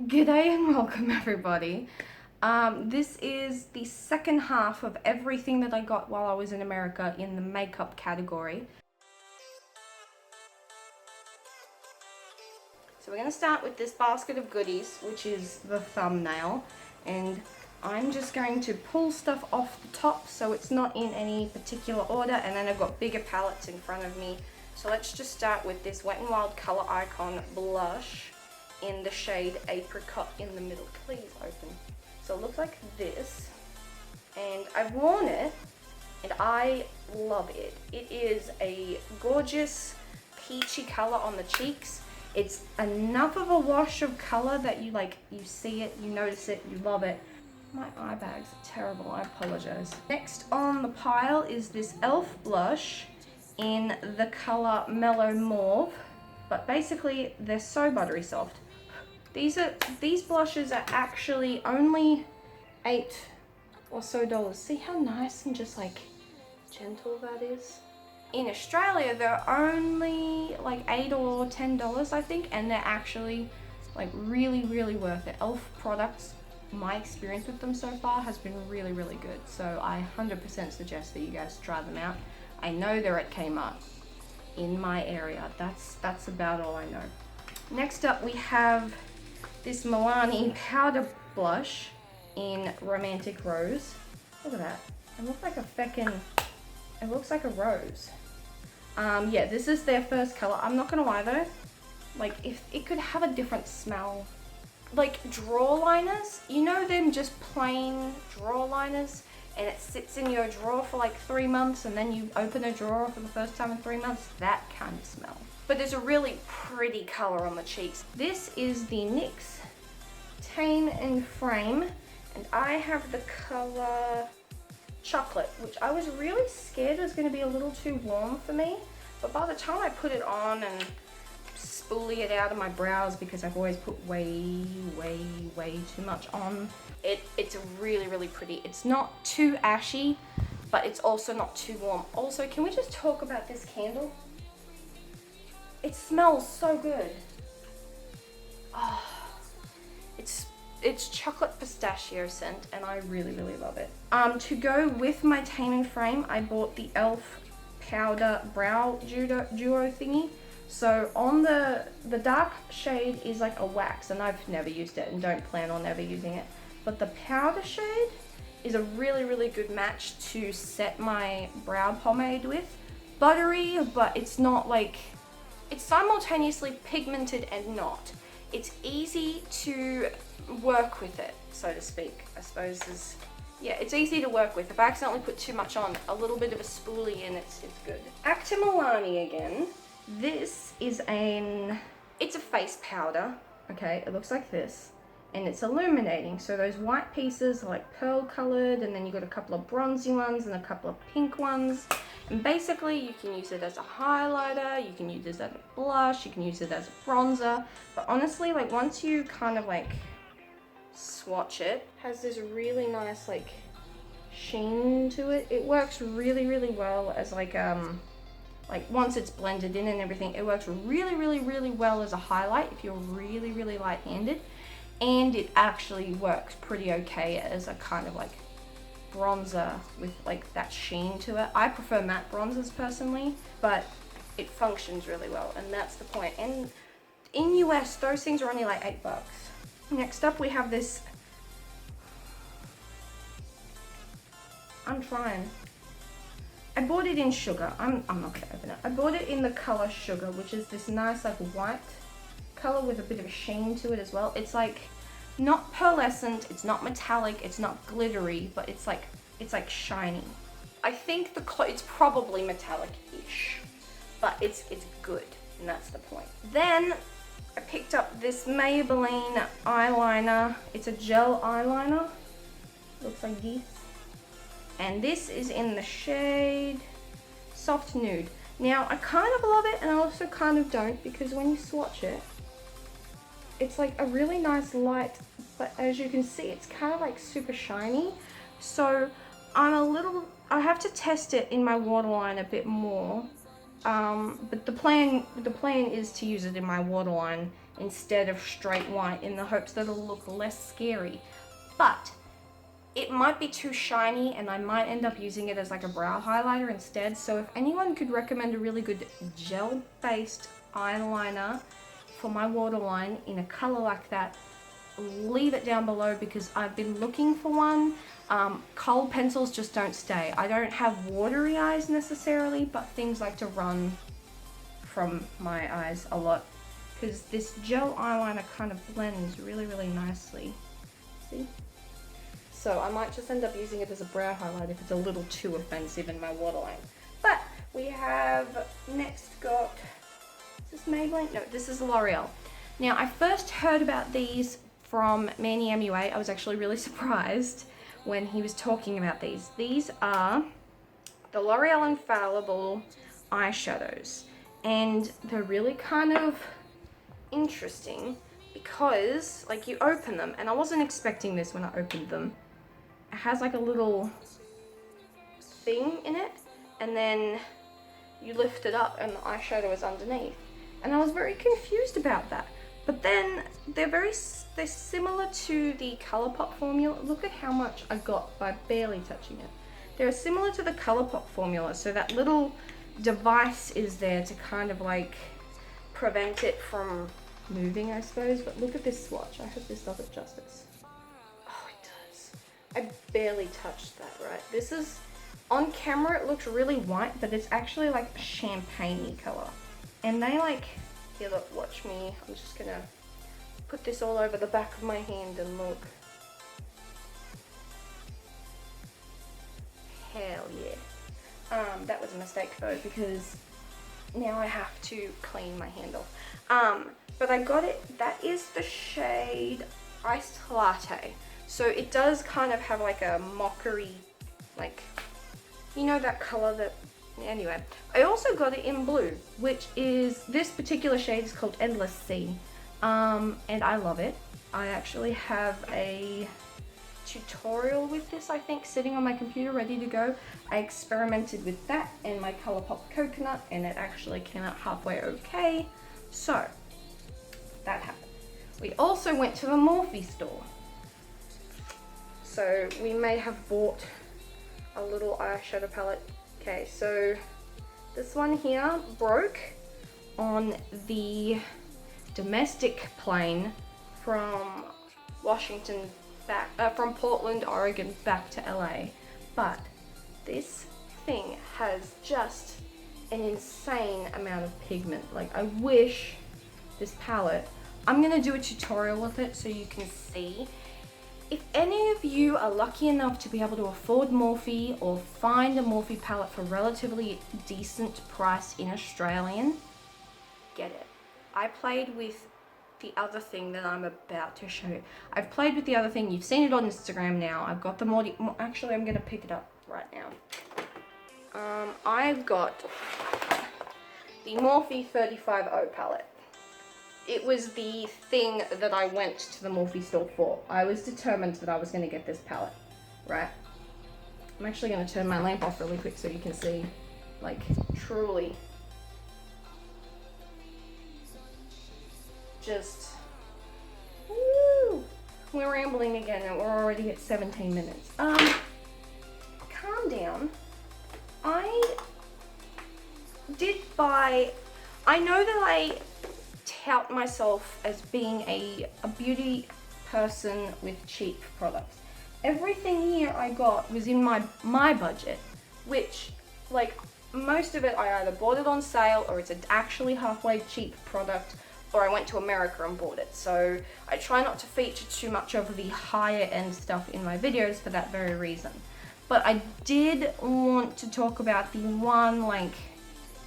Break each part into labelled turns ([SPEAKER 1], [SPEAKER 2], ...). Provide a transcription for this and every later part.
[SPEAKER 1] G'day and welcome everybody. This is the second half of everything that I got while I was in America in the makeup category. So we're going to start with this basket of goodies, which is the thumbnail, and I'm just going to pull stuff off the top so it's not in any particular order, and then I've got bigger palettes in front of me. So let's just start with this Wet n Wild Color Icon blush in the shade Apricot in the middle. Please open. So it looks like this, and I've worn it and I love it. It is a gorgeous peachy color on the cheeks. It's enough of a wash of color that you see it, you notice it, you love it. My eye bags are terrible, I apologize. Next on the pile is this e.l.f. blush in the color Mellow Mauve, but basically they're so buttery soft. These blushes are actually only $8 or so. See how nice and just like gentle that is? In Australia, they're only like $8 or $10, I think, and they're actually like really, really worth it. e.l.f. products, my experience with them so far has been really, really good. So I 100% suggest that you guys try them out. I know they're at Kmart in my area. That's about all I know. Next up, we have this Milani powder blush in Romantic Rose. Look at that. It looks like it looks like a rose. Yeah, this is their first color. I'm not gonna lie though, like if it could have a different smell. Like drawer liners, you know them just plain drawer liners, and it sits in your drawer for like 3 months, and then you open a drawer for the first time in 3 months, that kind of smell. But there's a really pretty color on the cheeks. This is the NYX Tame and Frame, and I have the color Chocolate, which I was really scared was going to be a little too warm for me, but by the time I put it on and spoolie it out of my brows, because I've always put way too much on, it's really, really pretty. It's not too ashy, but it's also not too warm. Also, can we just talk about this candle? It smells so good. Oh, it's chocolate pistachio scent, and I really, really love it. To go with my Tame and Frame, I bought the e.l.f. powder brow duo thingy. So on the dark shade is like a wax, and I've never used it and don't plan on ever using it. But the powder shade is a really, really good match to set my brow pomade with. Buttery, but it's not like, it's simultaneously pigmented and not. It's easy to work with it, so to speak, I suppose is, yeah, it's easy to work with. If I accidentally put too much on, a little bit of a spoolie and it's good. Actor Milani again. This is it's a face powder, okay, it looks like this, and it's illuminating. So those white pieces are like pearl colored, and then you got a couple of bronzy ones and a couple of pink ones. And basically you can use it as a highlighter, you can use it as a blush, you can use it as a bronzer. But honestly, like once you kind of like swatch it, has this really nice like sheen to it. It works really, really well as like once it's blended in and everything, it works really, really, really well as a highlight if you're really, really light-handed. And it actually works pretty okay as a kind of like bronzer with like that sheen to it. I prefer matte bronzers personally, but it functions really well, and that's the point. And in US, those things are only like $8. Next up, we have this, I'm trying. I bought it in Sugar. I'm not gonna open it. I bought it in the color Sugar, which is this nice like white color with a bit of a sheen to it as well. It's like not pearlescent, it's not metallic, it's not glittery, but it's like shiny. I think it's probably metallic-ish, but it's good, and that's the point. Then I picked up this Maybelline eyeliner. It's a gel eyeliner. Looks like this. And this is in the shade Soft Nude. Now, I kind of love it, and I also kind of don't, because when you swatch it, it's like a really nice light, but as you can see, it's kind of like super shiny. So I have to test it in my waterline a bit more. But the plan is to use it in my waterline instead of straight white in the hopes that it'll look less scary. But it might be too shiny and I might end up using it as like a brow highlighter instead. So if anyone could recommend a really good gel-based eyeliner for my waterline in a color like that, leave it down below because I've been looking for one. Kohl pencils just don't stay. I don't have watery eyes necessarily, but things like to run from my eyes a lot because this gel eyeliner kind of blends really, really nicely. See? So I might just end up using it as a brow highlight if it's a little too offensive in my waterline. But we have next got, is this Maybelline? No, this is L'Oreal. Now I first heard about these from Manny MUA. I was actually really surprised when he was talking about these. These are the L'Oreal Infallible eyeshadows. And they're really kind of interesting because like you open them, and I wasn't expecting this when I opened them. It has like a little thing in it, and then you lift it up and the eyeshadow is underneath. And I was very confused about that. But then they're similar to the ColourPop formula. Look at how much I got by barely touching it. They're similar to the ColourPop formula, so that little device is there to kind of like prevent it from moving, I suppose. But look at this swatch. I hope this does it justice. Oh, it does. I barely touched that, right? This is, on camera it looks really white, but it's actually like a champagne-y color. And they like, here look, watch me. I'm just gonna put this all over the back of my hand and look. Hell yeah. That was a mistake though, because now I have to clean my hand off. But I got it, that is the shade Iced Latte. So it does kind of have like a mockery, like, you know that color that, anyway. I also got it in blue, which is, this particular shade is called Endless Sea. And I love it. I actually have a tutorial with this, I think, sitting on my computer ready to go. I experimented with that and my ColourPop Coconut, and it actually came out halfway okay. So that happened. We also went to the Morphe store. So we may have bought a little eyeshadow palette. Okay, so this one here broke on the domestic plane from Washington back, from Portland, Oregon back to LA. But this thing has just an insane amount of pigment. Like, I wish this palette, I'm gonna do a tutorial with it so you can see. If any of you are lucky enough to be able to afford Morphe or find a Morphe palette for relatively decent price in Australian, get it. I played with the other thing that I'm about to show you. I've played with the other thing. You've seen it on Instagram now. I've got the actually, I'm gonna pick it up right now. I've got the Morphe 35O palette. It was the thing that I went to the Morphe store for. I was determined that I was gonna get this palette, right? I'm actually gonna turn my lamp off really quick so you can see, like, truly. Just, woo! We're rambling again and we're already at 17 minutes. Calm down. I did buy, I know that I tout myself as being a beauty person with cheap products. Everything here I got was in my budget, which, like, most of it I either bought it on sale or it's an actually halfway cheap product, or I went to America and bought it. So I try not to feature too much of the higher end stuff in my videos for that very reason. But I did want to talk about the one, like,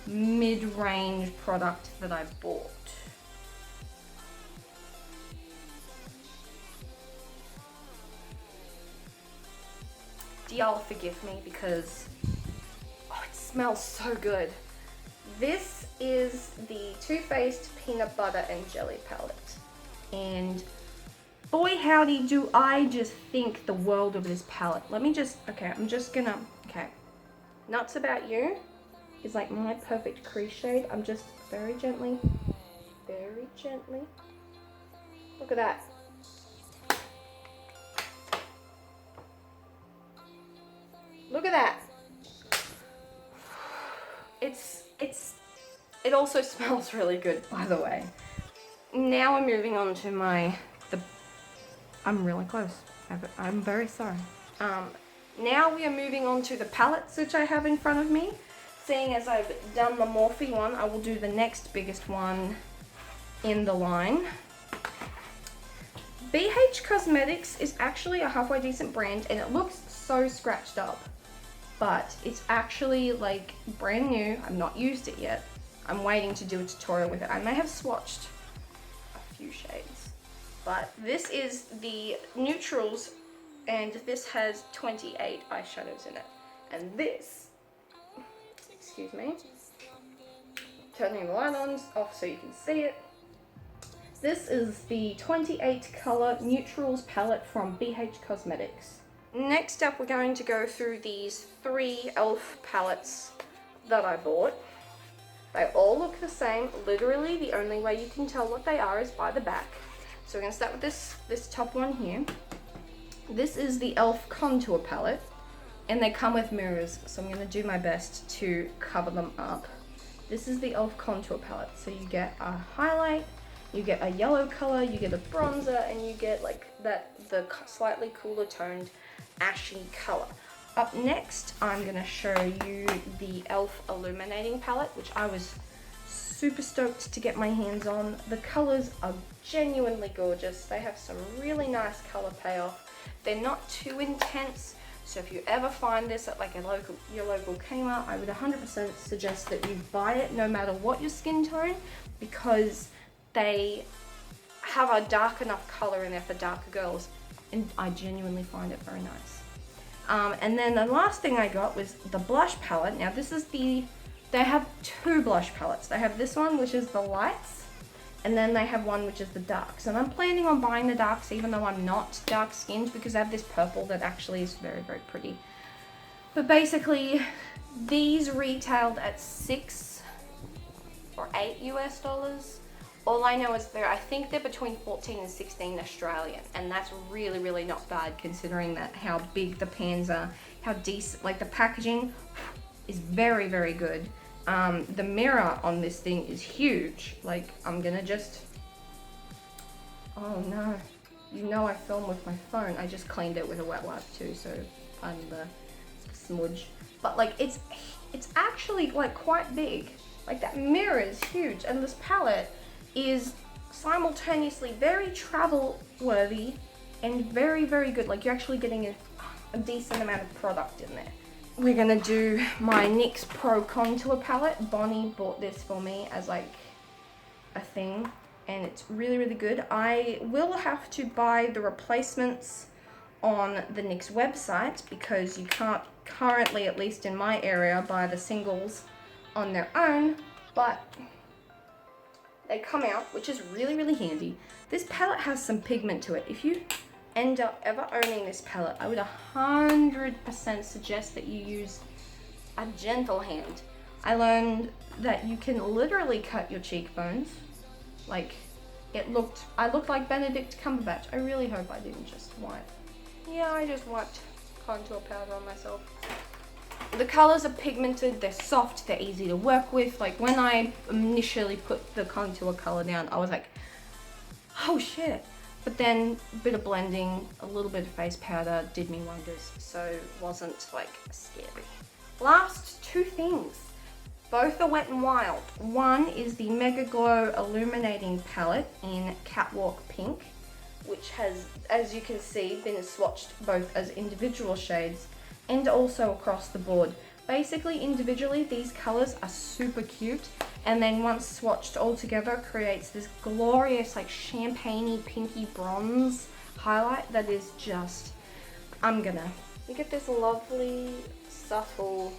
[SPEAKER 1] mid-range product that I bought. Do y'all forgive me because, oh, it smells so good. This is the Too Faced Peanut Butter and Jelly palette. And boy howdy do I just think the world of this palette. Let me just, okay, I'm just gonna, okay. Nuts About You is like my perfect crease shade. I'm just very gently Look at that. Look at that. It also smells really good, by the way. Now we're moving on to I'm really close. I'm very sorry. Now we are moving on to the palettes which I have in front of me. Seeing as I've done the Morphe one, I will do the next biggest one in the line. BH Cosmetics is actually a halfway decent brand, and it looks so scratched up, but it's actually like brand new. I've not used it yet. I'm waiting to do a tutorial with it. I may have swatched a few shades, but this is the neutrals, and this has 28 eyeshadows in it. And this, excuse me, turning the light on off so you can see it. This is the 28 color neutrals palette from BH Cosmetics. Next up, we're going to go through these 3 e.l.f. palettes that I bought. They all look the same. Literally, the only way you can tell what they are is by the back. So we're going to start with this top one here. This is the e.l.f. contour palette, and they come with mirrors, so I'm going to do my best to cover them up. This is the e.l.f. contour palette, so you get a highlight, you get a yellow color, you get a bronzer, and you get like the slightly cooler toned ashy color. Up next, I'm going to show you the e.l.f. illuminating palette, which I was super stoked to get my hands on. The colors are genuinely gorgeous. They have some really nice color payoff. They're not too intense, so if you ever find this at like your local Kmart, I would 100% suggest that you buy it no matter what your skin tone, because they have a dark enough color in there for darker girls, and I genuinely find it very nice. And then the last thing I got was the blush palette. Now this is they have 2 blush palettes. They have this one, which is the lights, and then they have one which is the darks. And I'm planning on buying the darks even though I'm not dark skinned, because I have this purple that actually is very, very pretty. But basically, these retailed at $6 or $8 US. All I know is I think they're between 14 and 16 Australian, and that's really, really not bad considering that how big the pans are, how decent, like the packaging is very, very good. The mirror on this thing is huge. Like, I'm gonna just, oh no, you know I film with my phone. I just cleaned it with a wet wipe too, so I'm the smudge. But like, it's actually like quite big. Like, that mirror is huge, and this palette is simultaneously very travel worthy and very, very good. Like, you're actually getting a decent amount of product in there. We're gonna do my NYX Pro Contour palette. Bonnie bought this for me as like a thing, and it's really, really good. I will have to buy the replacements on the NYX website, because you can't currently, at least in my area, buy the singles on their own, but they come out, which is really, really handy. This palette has some pigment to it. If you end up ever owning this palette, I would 100% suggest that you use a gentle hand. I learned that you can literally cut your cheekbones. Like, I looked like Benedict Cumberbatch. I really hope I didn't just wipe. Yeah, I just wiped contour powder on myself. The colors are pigmented, they're soft, they're easy to work with. Like, when I initially put the contour color down, I was like, oh shit. But then a bit of blending, a little bit of face powder did me wonders, so it wasn't like scary. Last 2 things. Both are Wet n Wild. One is the Mega Glow Illuminating Palette in Catwalk Pink, which has, as you can see, been swatched both as individual shades and also across the board. Basically, individually, these colors are super cute, and then once swatched all together, creates this glorious, like, champagne-y, pinky bronze highlight that is just, you get this lovely, subtle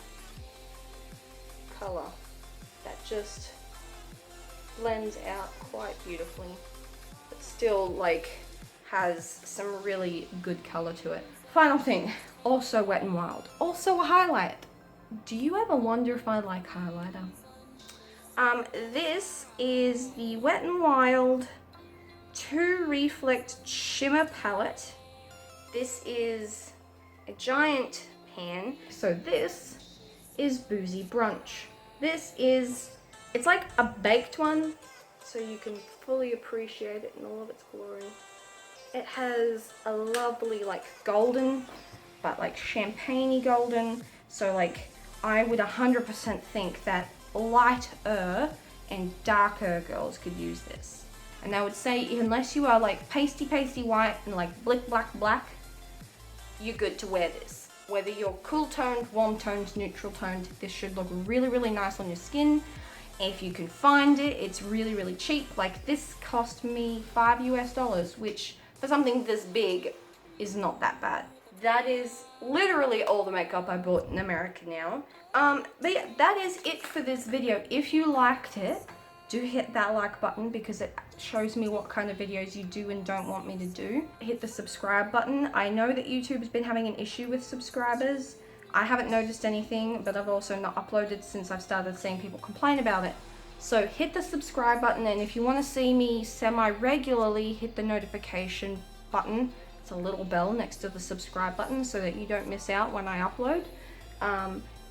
[SPEAKER 1] color that just blends out quite beautifully, but still, like, has some really good color to it. Final thing, also Wet n Wild, also a highlight. Do you ever wonder if I like highlighter? This is the Wet n Wild 2 Reflect Shimmer Palette. This is a giant pan. So this is Boozy Brunch. It's like a baked one, so you can fully appreciate it in all of its glory. It has a lovely like golden, but like champagne-y golden. So like I would 100% think that lighter and darker girls could use this. And I would say unless you are like pasty white and like black, you're good to wear this. Whether you're cool toned, warm toned, neutral toned, this should look really nice on your skin. If you can find it, it's really cheap. Like this cost me $5 US, which for something this big is not that bad. That is literally all the makeup I bought in America now. But yeah, that is it for this video. If you liked it, do hit that like button because it shows me what kind of videos you do and don't want me to do. Hit the subscribe button. I know that YouTube's been having an issue with subscribers. I haven't noticed anything, but I've also not uploaded since I've started seeing people complain about it. So hit the subscribe button, and if you want to see me semi-regularly, hit the notification button. It's a little bell next to the subscribe button so that you don't miss out when I upload.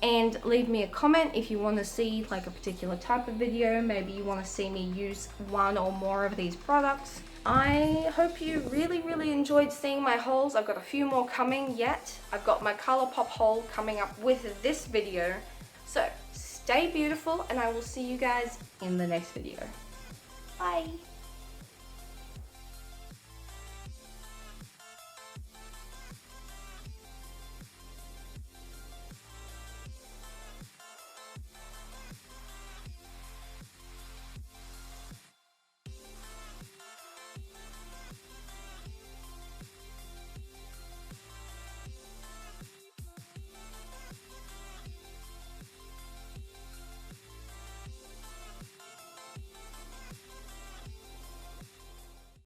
[SPEAKER 1] And leave me a comment if you want to see like a particular type of video. Maybe you want to see me use one or more of these products. I hope you really enjoyed seeing my hauls. I've got a few more coming yet. I've got my ColourPop haul coming up with this video. So stay beautiful, and I will see you guys in the next video. Bye.